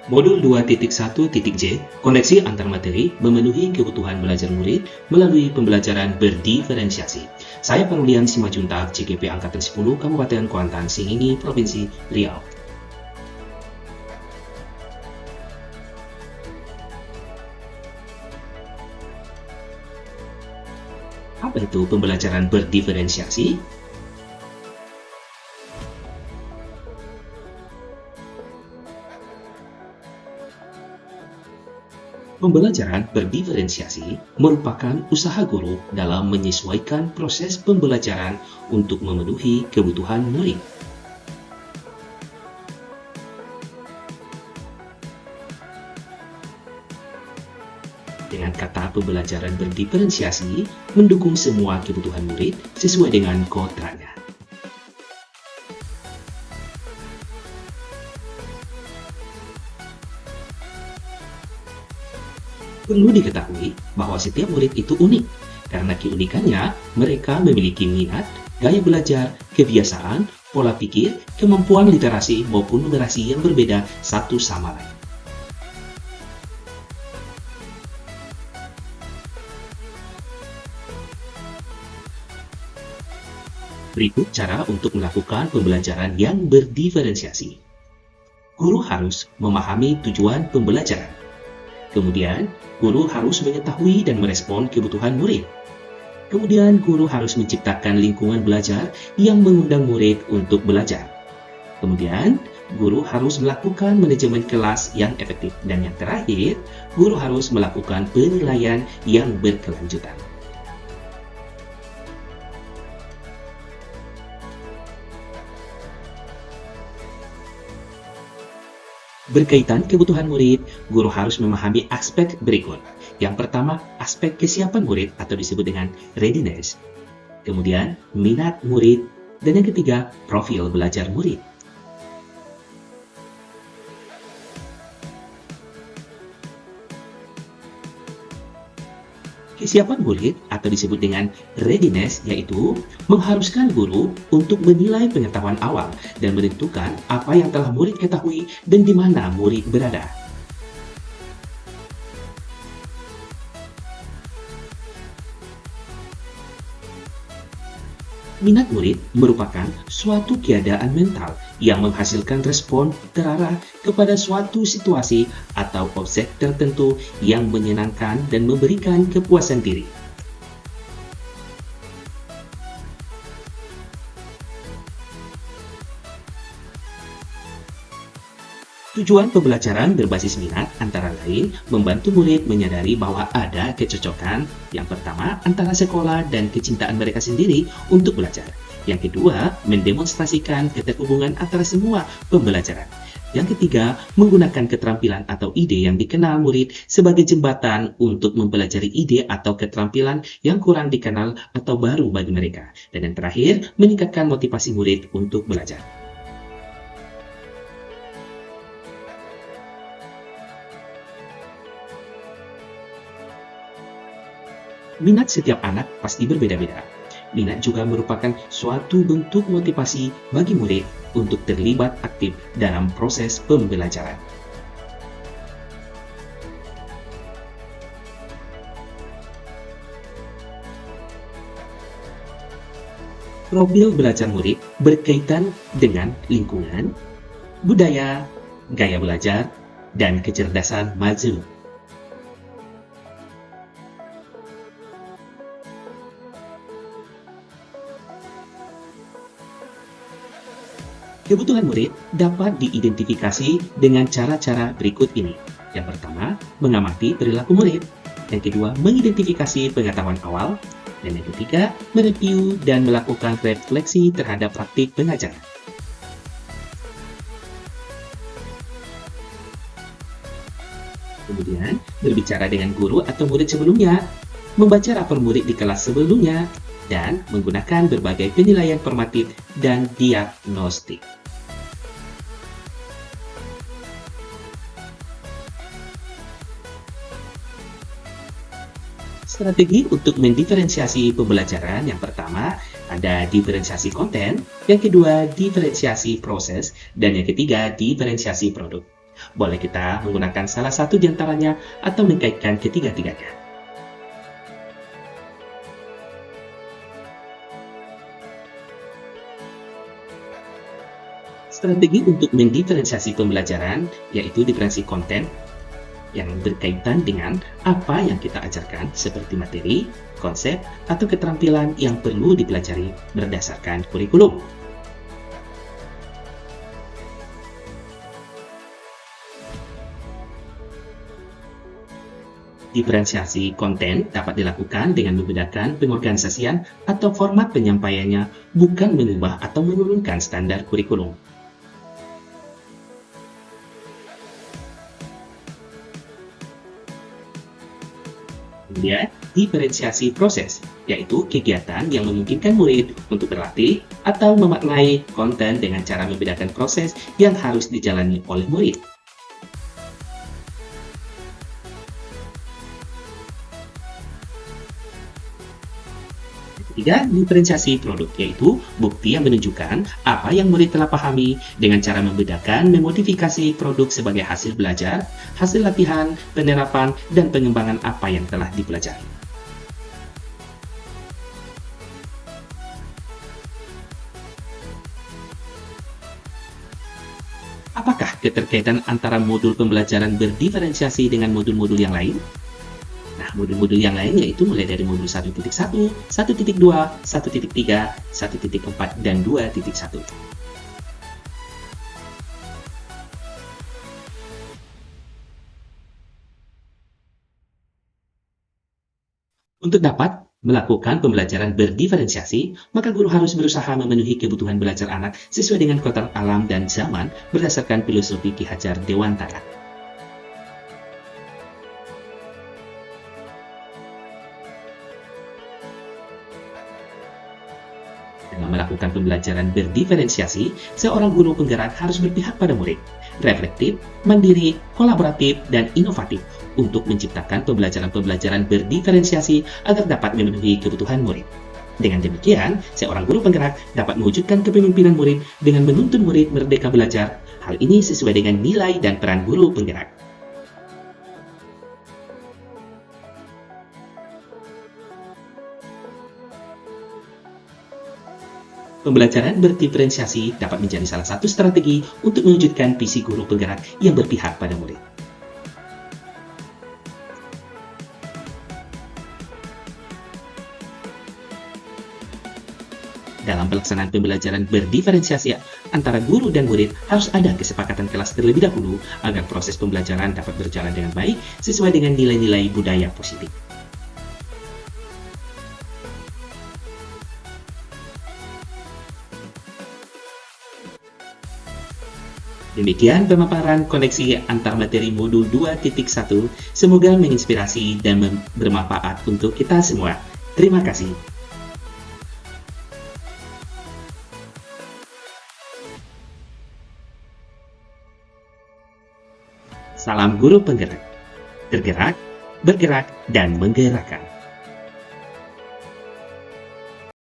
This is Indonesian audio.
Modul 2.1.J, koneksi antar materi memenuhi kebutuhan belajar murid melalui pembelajaran berdiferensiasi. Saya Parulian Simajuntak, CGP Angkatan 10, Kabupaten Kuantan, Singingi, Provinsi Riau. Apa itu pembelajaran berdiferensiasi? Pembelajaran berdiferensiasi merupakan usaha guru dalam menyesuaikan proses pembelajaran untuk memenuhi kebutuhan murid. Dengan kata pembelajaran berdiferensiasi mendukung semua kebutuhan murid sesuai dengan kodratnya. Perlu diketahui bahwa setiap murid itu unik, karena keunikannya mereka memiliki minat, gaya belajar, kebiasaan, pola pikir, kemampuan literasi maupun numerasi yang berbeda satu sama lain. Berikut cara untuk melakukan pembelajaran yang berdiferensiasi. Guru harus memahami tujuan pembelajaran. Kemudian, guru harus mengetahui dan merespon kebutuhan murid. Kemudian, guru harus menciptakan lingkungan belajar yang mengundang murid untuk belajar. Kemudian, guru harus melakukan manajemen kelas yang efektif. Dan yang terakhir, guru harus melakukan penilaian yang berkelanjutan. Berkaitan kebutuhan murid, guru harus memahami aspek berikut. Yang pertama, aspek kesiapan murid atau disebut dengan readiness. Kemudian, minat murid. Dan yang ketiga, profil belajar murid. Kesiapan murid atau disebut dengan readiness yaitu mengharuskan guru untuk menilai pengetahuan awal dan menentukan apa yang telah murid ketahui dan di mana murid berada. Minat murid merupakan suatu keadaan mental yang menghasilkan respon terarah kepada suatu situasi atau objek tertentu yang menyenangkan dan memberikan kepuasan diri. Tujuan pembelajaran berbasis minat antara lain membantu murid menyadari bahwa ada kecocokan yang pertama antara sekolah dan kecintaan mereka sendiri untuk belajar. Yang kedua, mendemonstrasikan keterhubungan antara semua pembelajaran. Yang ketiga, menggunakan keterampilan atau ide yang dikenal murid sebagai jembatan untuk mempelajari ide atau keterampilan yang kurang dikenal atau baru bagi mereka. Dan yang terakhir, meningkatkan motivasi murid untuk belajar. Minat setiap anak pasti berbeda-beda. Minat juga merupakan suatu bentuk motivasi bagi murid untuk terlibat aktif dalam proses pembelajaran. Profil belajar murid berkaitan dengan lingkungan, budaya, gaya belajar, dan kecerdasan maju. Kebutuhan murid dapat diidentifikasi dengan cara-cara berikut ini. Yang pertama, mengamati perilaku murid. Yang kedua, mengidentifikasi pengetahuan awal. Dan yang ketiga, mereview dan melakukan refleksi terhadap praktik pengajaran. Kemudian, berbicara dengan guru atau murid sebelumnya, membaca rapor murid di kelas sebelumnya, dan menggunakan berbagai penilaian formatif dan diagnostik. Strategi untuk mendiferensiasi pembelajaran yang pertama ada diferensiasi konten, yang kedua diferensiasi proses, dan yang ketiga diferensiasi produk. Boleh kita menggunakan salah satu di antaranya atau mengkaitkan ketiga-tiganya. Strategi untuk mendiferensiasi pembelajaran yaitu diferensi konten yang berkaitan dengan apa yang kita ajarkan seperti materi, konsep, atau keterampilan yang perlu dipelajari berdasarkan kurikulum. Diferensiasi konten dapat dilakukan dengan membedakan pengorganisasian atau format penyampaiannya, bukan mengubah atau menurunkan standar kurikulum. Kemudian, diferensiasi proses, yaitu kegiatan yang memungkinkan murid untuk berlatih atau memaknai konten dengan cara membedakan proses yang harus dijalani oleh murid. Ketiga, diferensiasi produk, yaitu bukti yang menunjukkan apa yang murid telah pahami dengan cara membedakan memodifikasi produk sebagai hasil belajar, hasil latihan, penerapan, dan pengembangan apa yang telah dipelajari. Apakah keterkaitan antara modul pembelajaran berdiferensiasi dengan modul-modul yang lain? Nah, modul-modul yang lain yaitu mulai dari modul 1.1, 1.2, 1.3, 1.4, dan 2.1. Untuk dapat melakukan pembelajaran berdiferensiasi, maka guru harus berusaha memenuhi kebutuhan belajar anak sesuai dengan kotak alam dan zaman berdasarkan filosofi Ki Hajar Dewantara. Dalam melakukan pembelajaran berdiferensiasi, seorang guru penggerak harus berpihak pada murid, reflektif, mandiri, kolaboratif, dan inovatif untuk menciptakan pembelajaran-pembelajaran berdiferensiasi agar dapat memenuhi kebutuhan murid. Dengan demikian, seorang guru penggerak dapat mewujudkan kepemimpinan murid dengan menuntun murid merdeka belajar. Hal ini sesuai dengan nilai dan peran guru penggerak. Pembelajaran berdiferensiasi dapat menjadi salah satu strategi untuk mewujudkan visi guru penggerak yang berpihak pada murid. Dalam pelaksanaan pembelajaran berdiferensiasi antara guru dan murid, harus ada kesepakatan kelas terlebih dahulu agar proses pembelajaran dapat berjalan dengan baik sesuai dengan nilai-nilai budaya positif. Demikian pemaparan koneksi antar materi modul 2.1. Semoga menginspirasi dan bermanfaat untuk kita semua. Terima kasih. Salam guru penggerak. Tergerak, bergerak, dan menggerakkan.